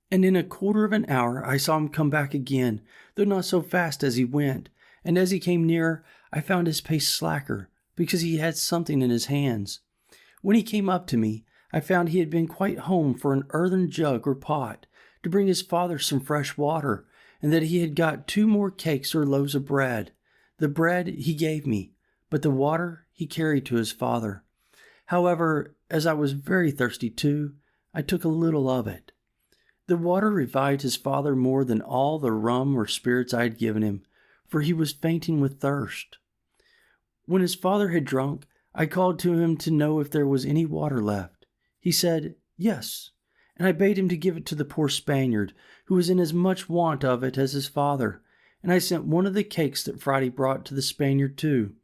And in a quarter of an hour I saw him come back again, though not so fast as he went, and as he came nearer I found his pace slacker, because he had something in his hands. When he came up to me, I found he had been quite home for an earthen jug or pot, to bring his father some fresh water, and that he had got 2 more cakes or loaves of bread. The bread he gave me, but the water he carried to his father. However, as I was very thirsty too, I took a little of it. The water revived his father more than all the rum or spirits I had given him, for he was fainting with thirst. When his father had drunk, I called to him to know if there was any water left. He said, "Yes," and I bade him to give it to the poor Spaniard, who was in as much want of it as his father, and I sent one of the cakes that Friday brought to the Spaniard too,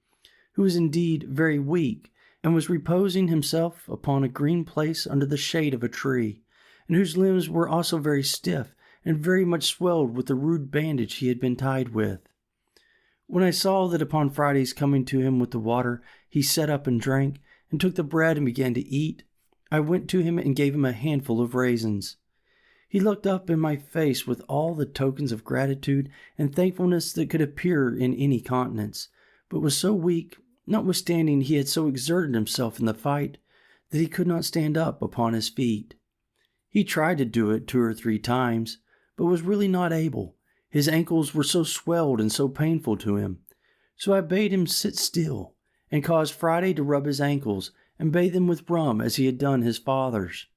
who was indeed very weak, and was reposing himself upon a green place under the shade of a tree, and whose limbs were also very stiff and very much swelled with the rude bandage he had been tied with. When I saw that upon Friday's coming to him with the water, he sat up and drank, and took the bread and began to eat, I went to him and gave him a handful of raisins. He looked up in my face with all the tokens of gratitude and thankfulness that could appear in any countenance, but was so weak, notwithstanding he had so exerted himself in the fight, that he could not stand up upon his feet. He tried to do it 2 or 3 times, but was really not able. His ankles were so swelled and so painful to him. So I bade him sit still, and caused Friday to rub his ankles, and bathe them with rum as he had done his father's.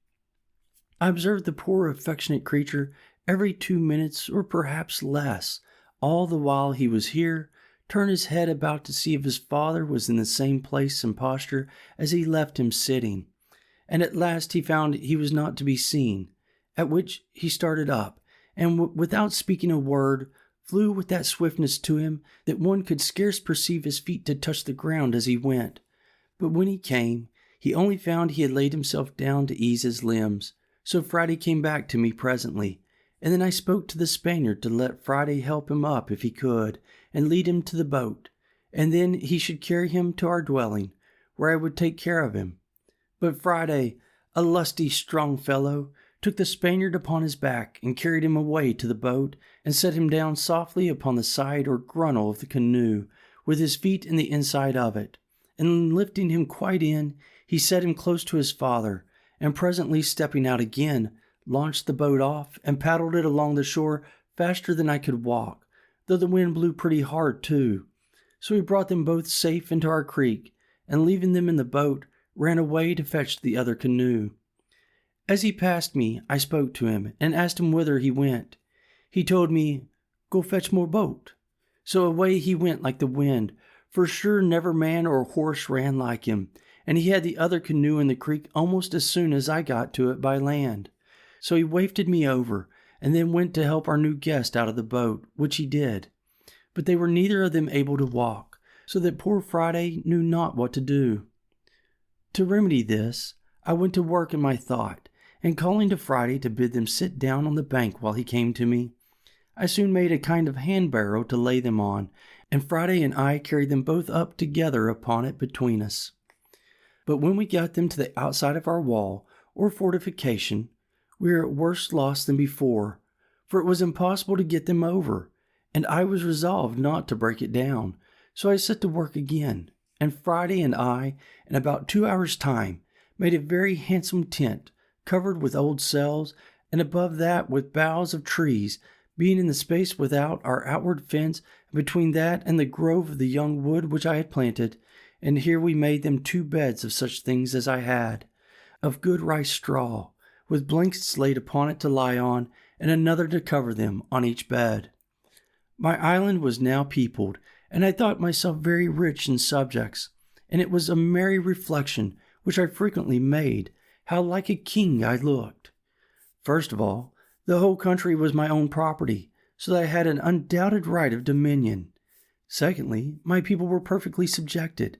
I observed the poor affectionate creature every 2 minutes, or perhaps less, all the while he was here, turn his head about to see if his father was in the same place and posture as he left him sitting, and at last he found he was not to be seen, at which he started up, and without speaking a word, flew with that swiftness to him that one could scarce perceive his feet to touch the ground as he went. But when he came, he only found he had laid himself down to ease his limbs. So Friday came back to me presently, and then I spoke to the Spaniard to let Friday help him up if he could, and lead him to the boat, and then he should carry him to our dwelling, where I would take care of him. But Friday, a lusty, strong fellow, took the Spaniard upon his back, and carried him away to the boat, and set him down softly upon the side or grunnel of the canoe, with his feet in the inside of it, and lifting him quite in, he set him close to his father, and presently stepping out again, launched the boat off, and paddled it along the shore faster than I could walk, though the wind blew pretty hard too. So he brought them both safe into our creek, and leaving them in the boat, ran away to fetch the other canoe. As he passed me, I spoke to him, and asked him whither he went. He told me, "Go fetch more boat." So away he went like the wind, for sure never man or horse ran like him, and he had the other canoe in the creek almost as soon as I got to it by land. So he wafted me over, and then went to help our new guest out of the boat, which he did. But they were neither of them able to walk, so that poor Friday knew not what to do. To remedy this, I went to work in my thought, and calling to Friday to bid them sit down on the bank while he came to me, I soon made a kind of hand-barrow to lay them on, and Friday and I carried them both up together upon it between us. But when we got them to the outside of our wall, or fortification, we were at worse loss than before, for it was impossible to get them over, and I was resolved not to break it down. So I set to work again, and Friday and I, in about 2 hours' time, made a very handsome tent, covered with old cells, and above that with boughs of trees, being in the space without our outward fence, and between that and the grove of the young wood which I had planted. And here we made them 2 beds of such things as I had, of good rice straw, with blankets laid upon it to lie on, and another to cover them on each bed. My island was now peopled, and I thought myself very rich in subjects, and it was a merry reflection, which I frequently made, how like a king I looked. First of all, the whole country was my own property, so that I had an undoubted right of dominion. Secondly, my people were perfectly subjected.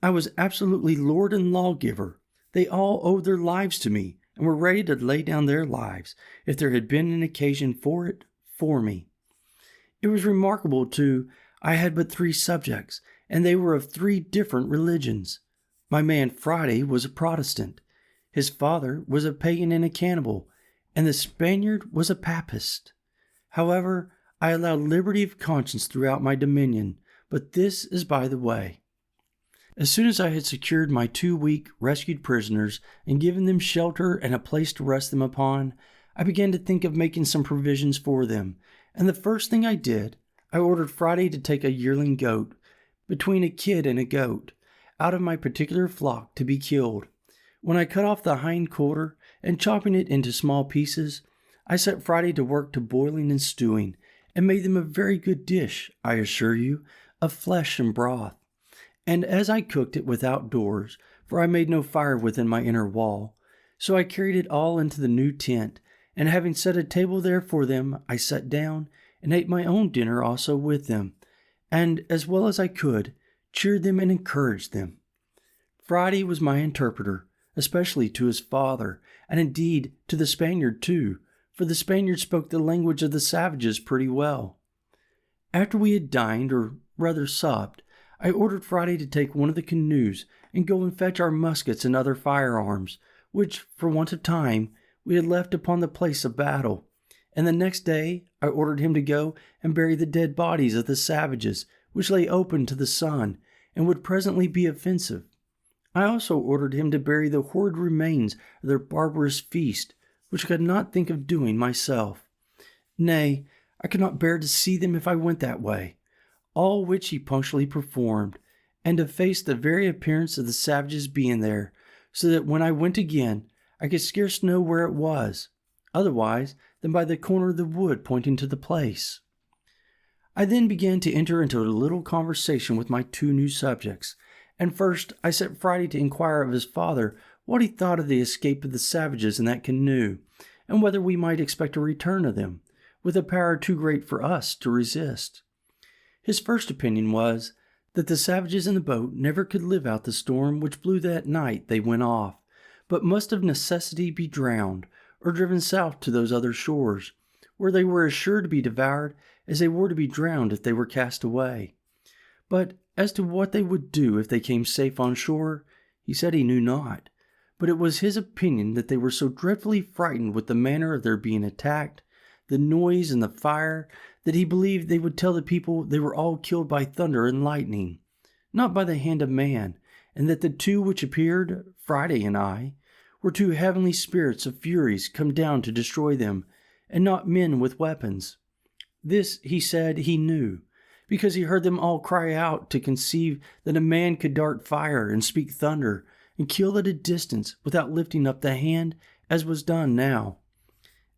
I was absolutely lord and lawgiver. They all owed their lives to me, and were ready to lay down their lives, if there had been an occasion for it, for me. It was remarkable, too, I had but 3 subjects, and they were of 3 different religions. My man Friday was a Protestant. His father was a pagan and a cannibal, and the Spaniard was a Papist. However, I allowed liberty of conscience throughout my dominion, but this is by the way. As soon as I had secured my 2 weak rescued prisoners and given them shelter and a place to rest them upon, I began to think of making some provisions for them, and the first thing I did, I ordered Friday to take a yearling goat, between a kid and a goat, out of my particular flock to be killed. When I cut off the hind quarter and chopping it into small pieces, I set Friday to work to boiling and stewing, and made them a very good dish, I assure you, of flesh and broth. And as I cooked it without doors, for I made no fire within my inner wall, so I carried it all into the new tent, and having set a table there for them, I sat down and ate my own dinner also with them, and as well as I could, cheered them and encouraged them. Friday was my interpreter, especially to his father, and indeed to the Spaniard too, for the Spaniard spoke the language of the savages pretty well. After we had dined, or rather supped, I ordered Friday to take one of the canoes and go and fetch our muskets and other firearms, which, for want of time, we had left upon the place of battle. And the next day I ordered him to go and bury the dead bodies of the savages, which lay open to the sun, and would presently be offensive. I also ordered him to bury the horrid remains of their barbarous feast, which I could not think of doing myself. Nay, I could not bear to see them if I went that way. All which he punctually performed, and to face the very appearance of the savages being there, so that when I went again, I could scarce know where it was, otherwise than by the corner of the wood pointing to the place. I then began to enter into a little conversation with my 2 new subjects, and first I set Friday to inquire of his father what he thought of the escape of the savages in that canoe, and whether we might expect a return of them, with a power too great for us to resist. His first opinion was that the savages in the boat never could live out the storm which blew that night they went off, but must of necessity be drowned, or driven south to those other shores, where they were as sure to be devoured as they were to be drowned if they were cast away. But as to what they would do if they came safe on shore, he said he knew not, but it was his opinion that they were so dreadfully frightened with the manner of their being attacked, the noise and the fire, that he believed they would tell the people they were all killed by thunder and lightning, not by the hand of man, and that the 2 which appeared, Friday and I, were 2 heavenly spirits of furies come down to destroy them, and not men with weapons. This, he said, he knew, because he heard them all cry out to conceive that a man could dart fire and speak thunder, and kill at a distance without lifting up the hand, as was done now.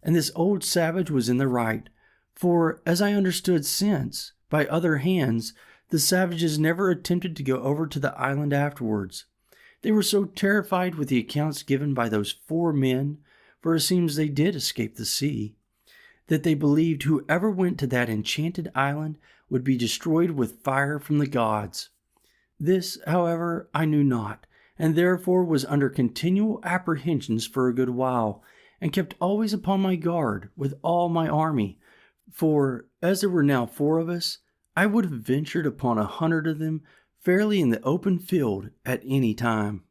And this old savage was in the right, for, as I understood since, by other hands, the savages never attempted to go over to the island afterwards. They were so terrified with the accounts given by those 4 men, for it seems they did escape the sea, that they believed whoever went to that enchanted island would be destroyed with fire from the gods. This, however, I knew not, and therefore was under continual apprehensions for a good while, and kept always upon my guard with all my army, for, as there were now 4 of us, I would have ventured upon 100 of them fairly in the open field at any time.